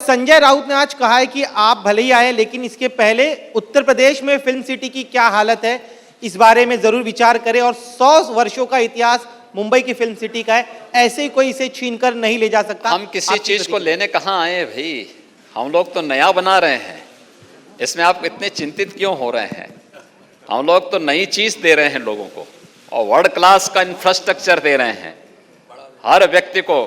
संजय राउत ने आज कहा है कि आप भले ही आए लेकिन इसके पहले उत्तर प्रदेश में फिल्म सिटी की क्या हालत है इस बारे में जरूर विचार करें। और 100 वर्षों का इतिहास मुंबई की फिल्म सिटी का है, ऐसे ही कोई इसे छीन कर नहीं ले जा सकता। हम किसी चीज को लेने कहाँ आए भाई, हम लोग तो नया बना रहे हैं, इसमें आप इतने चिंतित क्यों हो रहे हैं? हम लोग तो नई चीज दे रहे हैं लोगों को और वर्ल्ड क्लास का इंफ्रास्ट्रक्चर दे रहे हैं हर व्यक्ति को।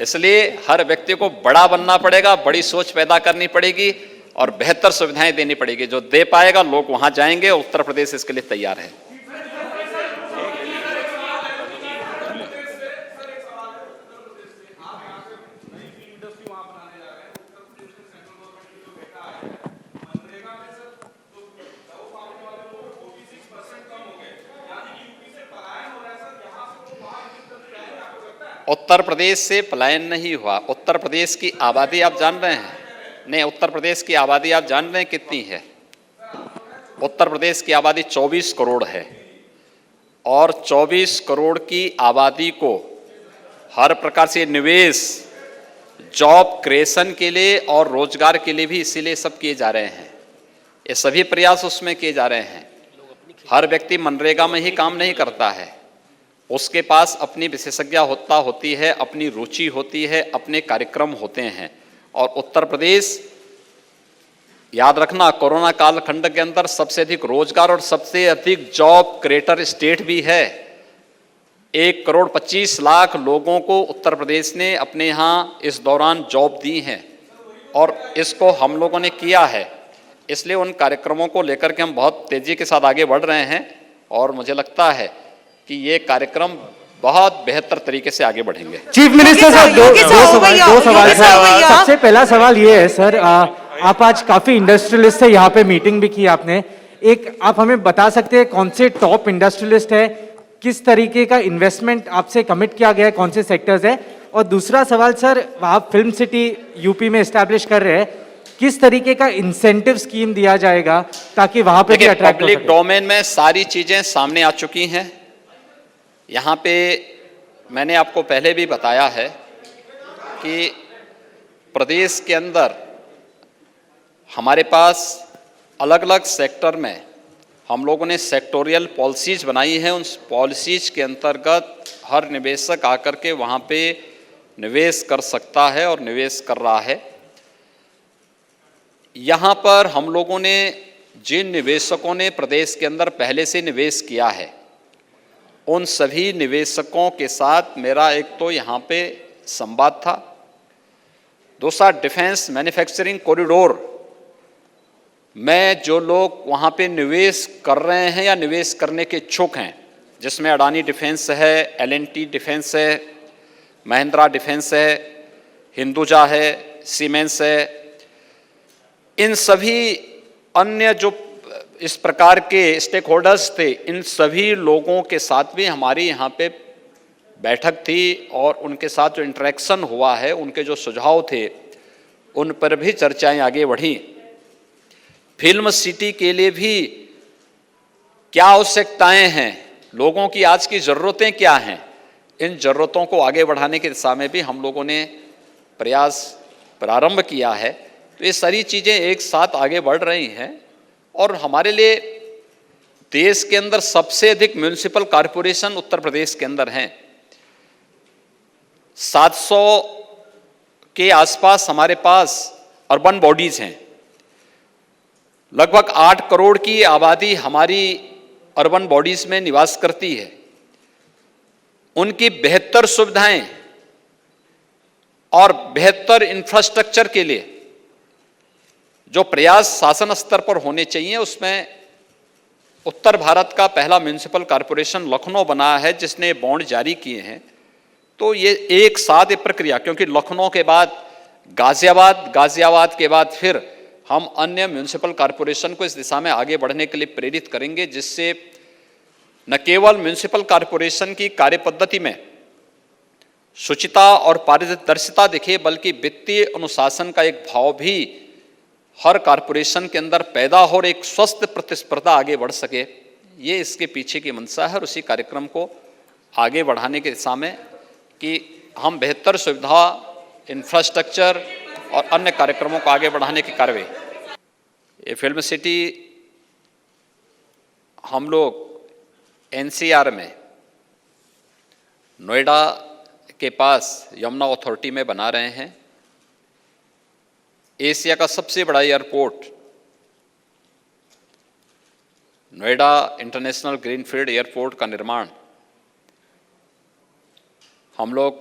इसलिए हर व्यक्ति को बड़ा बनना पड़ेगा, बड़ी सोच पैदा करनी पड़ेगी और बेहतर सुविधाएं देनी पड़ेगी। जो दे पाएगा लोग वहां जाएंगे। उत्तर प्रदेश इसके लिए तैयार है। उत्तर प्रदेश से पलायन नहीं हुआ। उत्तर प्रदेश की आबादी आप जान रहे हैं? नहीं, उत्तर प्रदेश की आबादी आप जान रहे हैं कितनी है? उत्तर प्रदेश की आबादी 24 करोड़ है और 24 करोड़ की आबादी को हर प्रकार से निवेश, जॉब क्रिएशन के लिए और रोजगार के लिए भी इसीलिए सब किए जा रहे हैं। ये सभी प्रयास उसमें किए जा रहे हैं। हर व्यक्ति मनरेगा में ही काम नहीं करता है, उसके पास अपनी विशेषज्ञता होती है, अपनी रुचि होती है, अपने कार्यक्रम होते हैं। और उत्तर प्रदेश, याद रखना, कोरोना कालखंड के अंदर सबसे अधिक रोजगार और सबसे अधिक जॉब क्रिएटर स्टेट भी है। 1,25,00,000 लोगों को उत्तर प्रदेश ने अपने यहाँ इस दौरान जॉब दी हैं और इसको हम लोगों ने किया है। इसलिए उन कार्यक्रमों को लेकर के हम बहुत तेजी के साथ आगे बढ़ रहे हैं और मुझे लगता है कि ये कार्यक्रम बहुत बेहतर तरीके से आगे बढ़ेंगे। चीफ मिनिस्टर साहब, दो सवाल सर। सबसे पहला सवाल ये है सर, आप आज काफी इंडस्ट्रियलिस्ट से यहाँ पे मीटिंग भी की आपने। एक आप हमें बता सकते हैं कौन से टॉप इंडस्ट्रियलिस्ट है, किस तरीके का इन्वेस्टमेंट आपसे कमिट किया गया है, कौन से सेक्टर्स है? और दूसरा सवाल सर, आप फिल्म सिटी यूपी में एस्टैब्लिश कर रहे हैं, किस तरीके का इंसेंटिव स्कीम दिया जाएगा ताकि वहां पे भी अट्रैक्ट हो सके? पब्लिक डोमेन में सारी चीजें सामने आ चुकी हैं। यहाँ पे मैंने आपको पहले भी बताया है कि प्रदेश के अंदर हमारे पास अलग अलग सेक्टर में हम लोगों ने सेक्टोरियल पॉलिसीज बनाई हैं। उन पॉलिसीज के अंतर्गत हर निवेशक आकर के वहाँ पे निवेश कर सकता है और निवेश कर रहा है। यहाँ पर हम लोगों ने जिन निवेशकों ने प्रदेश के अंदर पहले से निवेश किया है, उन सभी निवेशकों के साथ मेरा एक तो यहाँ पे संवाद था। दूसरा, डिफेंस मैन्युफैक्चरिंग कॉरिडोर में जो लोग वहाँ पे निवेश कर रहे हैं या निवेश करने के इच्छुक हैं, जिसमें अडानी डिफेंस है, L&T डिफेंस है, महिंद्रा डिफेंस है, हिंदुजा है, सीमेंस है, इन सभी अन्य जो इस प्रकार के स्टेक होल्डर्स थे, इन सभी लोगों के साथ भी हमारी यहाँ पे बैठक थी और उनके साथ जो इंटरेक्शन हुआ है, उनके जो सुझाव थे, उन पर भी चर्चाएं आगे बढ़ी। फिल्म सिटी के लिए भी क्या आवश्यकताएं हैं, लोगों की आज की ज़रूरतें क्या हैं, इन ज़रूरतों को आगे बढ़ाने की दिशा में भी हम लोगों ने प्रयास प्रारंभ किया है। तो ये सारी चीज़ें एक साथ आगे बढ़ रही हैं और हमारे लिए देश के अंदर सबसे अधिक म्युनिसिपल कॉरपोरेशन उत्तर प्रदेश के अंदर हैं। 700 के आसपास हमारे पास अर्बन बॉडीज हैं। लगभग 8 करोड़ की आबादी हमारी अर्बन बॉडीज में निवास करती है। उनकी बेहतर सुविधाएं और बेहतर इंफ्रास्ट्रक्चर के लिए जो प्रयास शासन स्तर पर होने चाहिए, उसमें उत्तर भारत का पहला म्युनिसिपल कॉरपोरेशन लखनऊ बना है जिसने बॉन्ड जारी किए हैं। तो ये एक साथ ये प्रक्रिया, क्योंकि लखनऊ के बाद गाजियाबाद, गाजियाबाद के बाद फिर हम अन्य म्युनिसिपल कॉरपोरेशन को इस दिशा में आगे बढ़ने के लिए प्रेरित करेंगे, जिससे न केवल म्युनिसिपल कॉरपोरेशन की कार्यपद्धति में शुचिता और पारदर्शिता दिखे, बल्कि वित्तीय अनुशासन का एक भाव भी हर कॉरपोरेशन के अंदर पैदा हो और एक स्वस्थ प्रतिस्पर्धा आगे बढ़ सके। ये इसके पीछे की मंशा है और उसी कार्यक्रम को आगे बढ़ाने की दिशा में कि हम बेहतर सुविधा, इंफ्रास्ट्रक्चर, और अन्य कार्यक्रमों को आगे बढ़ाने की कार्रवाई। ये फिल्म सिटी हम लोग एनसीआर में नोएडा के पास यमुना अथॉरिटी में बना रहे हैं। एशिया का सबसे बड़ा airport Noida international greenfield airport का निर्माण हम लोग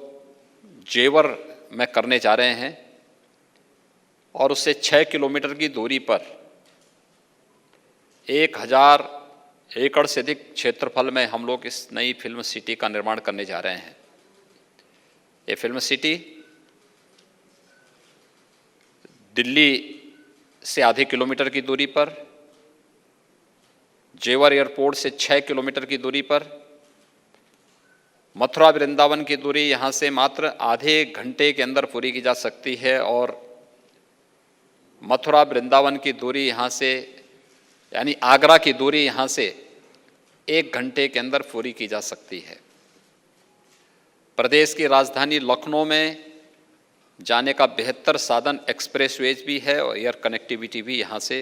जेवर में करने जा रहे हैं और उससे 6 किलोमीटर की दूरी पर 1000 एकड़ से अधिक क्षेत्रफल में हम लोग इस नई फिल्म सिटी का निर्माण करने जा रहे हैं। ये फिल्म सिटी दिल्ली से आधे किलोमीटर की दूरी पर, जेवर एयरपोर्ट से 6 किलोमीटर की दूरी पर, मथुरा वृंदावन की दूरी यहाँ से मात्र आधे घंटे के अंदर पूरी की जा सकती है और मथुरा वृंदावन की दूरी यहाँ से यानी आगरा की दूरी यहाँ से 1 घंटे के अंदर पूरी की जा सकती है। प्रदेश की राजधानी लखनऊ में जाने का बेहतर साधन एक्सप्रेसवेज भी है और एयर कनेक्टिविटी भी यहाँ से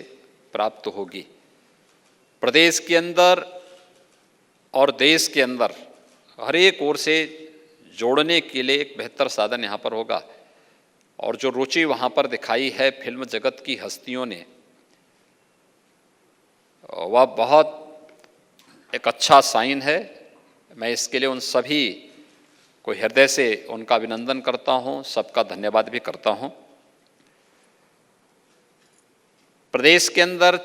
प्राप्त होगी। प्रदेश के अंदर और देश के अंदर हर एक ओर से जोड़ने के लिए एक बेहतर साधन यहाँ पर होगा और जो रुचि वहाँ पर दिखाई है फिल्म जगत की हस्तियों ने, वह बहुत एक अच्छा साइन है। मैं इसके लिए उन सभी को हृदय से उनका अभिनंदन करता हूँ, सबका धन्यवाद भी करता हूँ। प्रदेश के अंदर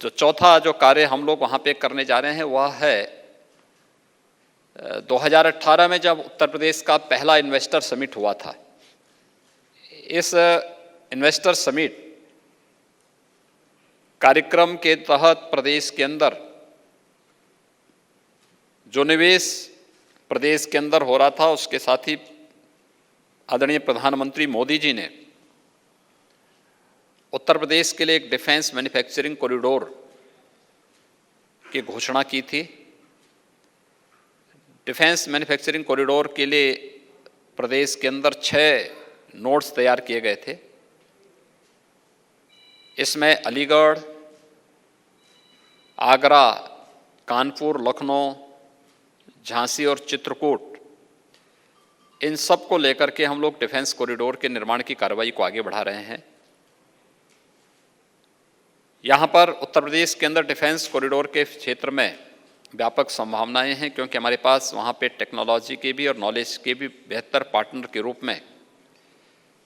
जो चौथा जो कार्य हम लोग वहाँ पे करने जा रहे हैं वह है 2018 में जब उत्तर प्रदेश का पहला इन्वेस्टर समिट हुआ था। इस इन्वेस्टर समिट कार्यक्रम के तहत प्रदेश के अंदर जो निवेश प्रदेश के अंदर हो रहा था उसके साथ ही आदरणीय प्रधानमंत्री मोदी जी ने उत्तर प्रदेश के लिए एक डिफेंस मैन्युफैक्चरिंग कॉरिडोर की घोषणा की थी। डिफेंस मैन्युफैक्चरिंग कॉरिडोर के लिए प्रदेश के अंदर 6 नोड्स तैयार किए गए थे। इसमें अलीगढ़, आगरा, कानपुर, लखनऊ, झांसी और चित्रकूट, इन सब को लेकर के हम लोग डिफेंस कॉरिडोर के निर्माण की कार्रवाई को आगे बढ़ा रहे हैं। यहाँ पर उत्तर प्रदेश के अंदर डिफेंस कॉरिडोर के क्षेत्र में व्यापक संभावनाएं हैं क्योंकि हमारे पास वहाँ पे टेक्नोलॉजी के भी और नॉलेज के भी बेहतर पार्टनर के रूप में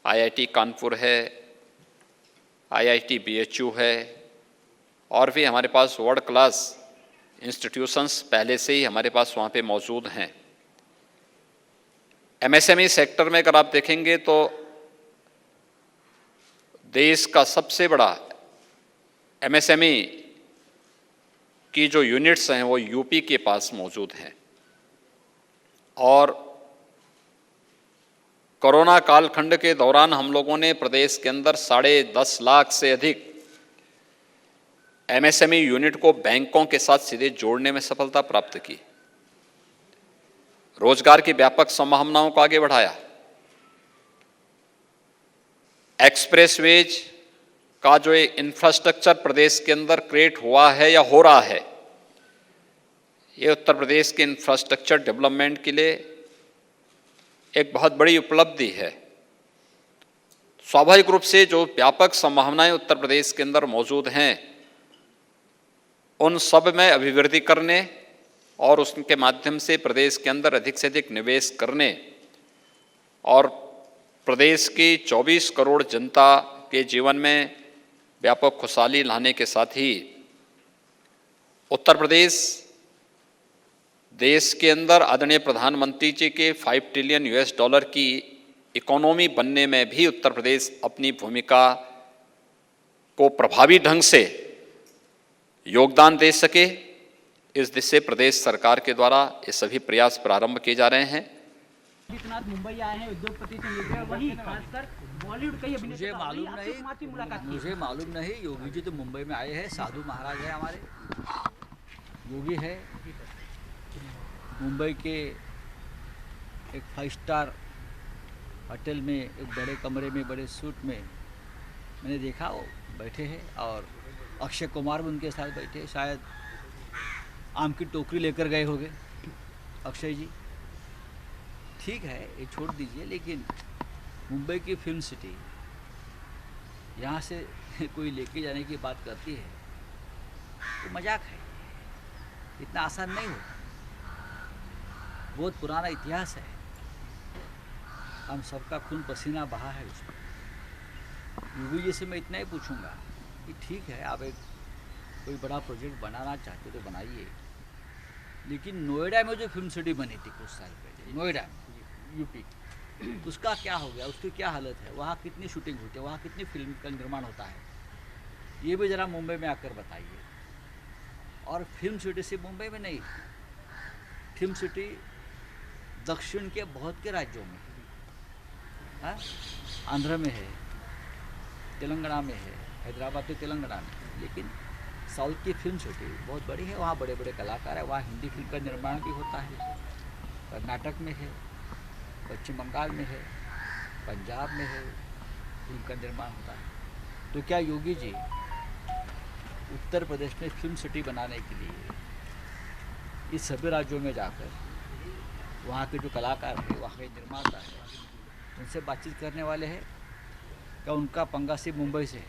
आईआईटी कानपुर है, आईआईटी बीएचयू है और भी हमारे पास वर्ल्ड क्लास इंस्टीट्यूशंस पहले से ही हमारे पास वहाँ पे मौजूद हैं। एमएसएमई सेक्टर में अगर आप देखेंगे तो देश का सबसे बड़ा एमएसएमई की जो यूनिट्स हैं वो यूपी के पास मौजूद हैं और कोरोना कालखंड के दौरान हम लोगों ने प्रदेश के अंदर 10.5 लाख से अधिक एमएसएमई यूनिट को बैंकों के साथ सीधे जोड़ने में सफलता प्राप्त की, रोजगार की व्यापक संभावनाओं को आगे बढ़ाया। एक्सप्रेसवेज का जो एक इंफ्रास्ट्रक्चर प्रदेश के अंदर क्रिएट हुआ है या हो रहा है, ये उत्तर प्रदेश के इंफ्रास्ट्रक्चर डेवलपमेंट के लिए एक बहुत बड़ी उपलब्धि है। स्वाभाविक रूप से जो व्यापक संभावनाएं उत्तर प्रदेश के अंदर मौजूद हैं उन सब में अभिवृद्धि करने और उसके माध्यम से प्रदेश के अंदर अधिक से अधिक निवेश करने और प्रदेश की 24 करोड़ जनता के जीवन में व्यापक खुशहाली लाने के साथ ही उत्तर प्रदेश देश के अंदर आदरणीय प्रधानमंत्री जी के 5 ट्रिलियन US डॉलर की इकोनॉमी बनने में भी उत्तर प्रदेश अपनी भूमिका को प्रभावी ढंग से योगदान दे सके, इस दिशा से प्रदेश सरकार के द्वारा ये सभी प्रयास प्रारंभ किए जा रहे हैं। मुंबई आए हैं उद्योगपति से मिलकर, वही खासकर बॉलीवुड के मुझे मालूम नहीं। योगी जी तो मुंबई में आए हैं, साधु महाराज है हमारे, योगी है मुंबई के एक 5 स्टार होटल में एक बड़े कमरे में बड़े सूट में मैंने देखा वो बैठे हैं, और अक्षय कुमार भी उनके साथ बैठे हैं। शायद आम की टोकरी लेकर गए होंगे अक्षय जी। ठीक है, ये छोड़ दीजिए, लेकिन मुंबई की फिल्म सिटी यहाँ से कोई लेके जाने की बात करती है तो मजाक है, इतना आसान नहीं हो। बहुत पुराना इतिहास है, हम सबका खून पसीना बहा है उसमें। योगी जी से मैं इतना ही पूछूंगा कि ठीक है, आप एक कोई बड़ा प्रोजेक्ट बनाना चाहते तो बनाइए, लेकिन नोएडा में जो फिल्म सिटी बनी थी कुछ साल पहले, नोएडा यूपी, उसका क्या हो गया, उसकी क्या हालत है, वहाँ कितनी शूटिंग होती है, वहाँ कितनी फिल्म का निर्माण होता है, ये भी ज़रा मुंबई में आकर बताइए। और फिल्म सिटी सिर्फ मुंबई में नहीं, फिल्म सिटी दक्षिण के बहुत के राज्यों में है, आंध्र में है, तेलंगाना में है, हैदराबाद तो तेलंगाना में, लेकिन साउथ की फिल्म सिटी बहुत बड़ी है, वहाँ बड़े बड़े कलाकार हैं, वहाँ हिंदी फिल्म का निर्माण भी होता है, कर्नाटक में है, पश्चिम बंगाल में है, पंजाब में है, फिल्म का निर्माण होता है। तो क्या योगी जी उत्तर प्रदेश में फिल्म सिटी बनाने के लिए इस सभी राज्यों में जाकर वहाँ के जो कलाकार हैं, वहाँ के निर्माता हैं, उनसे बातचीत करने वाले हैं? क्या उनका पंगा सिर्फ मुंबई से है?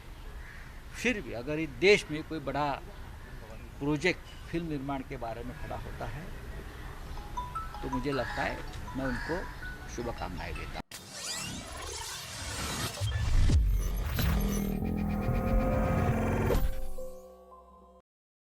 फिर भी अगर इस देश में कोई बड़ा प्रोजेक्ट फिल्म निर्माण के बारे में खड़ा होता है तो मुझे लगता है मैं उनको शुभकामनाएं देता हूं।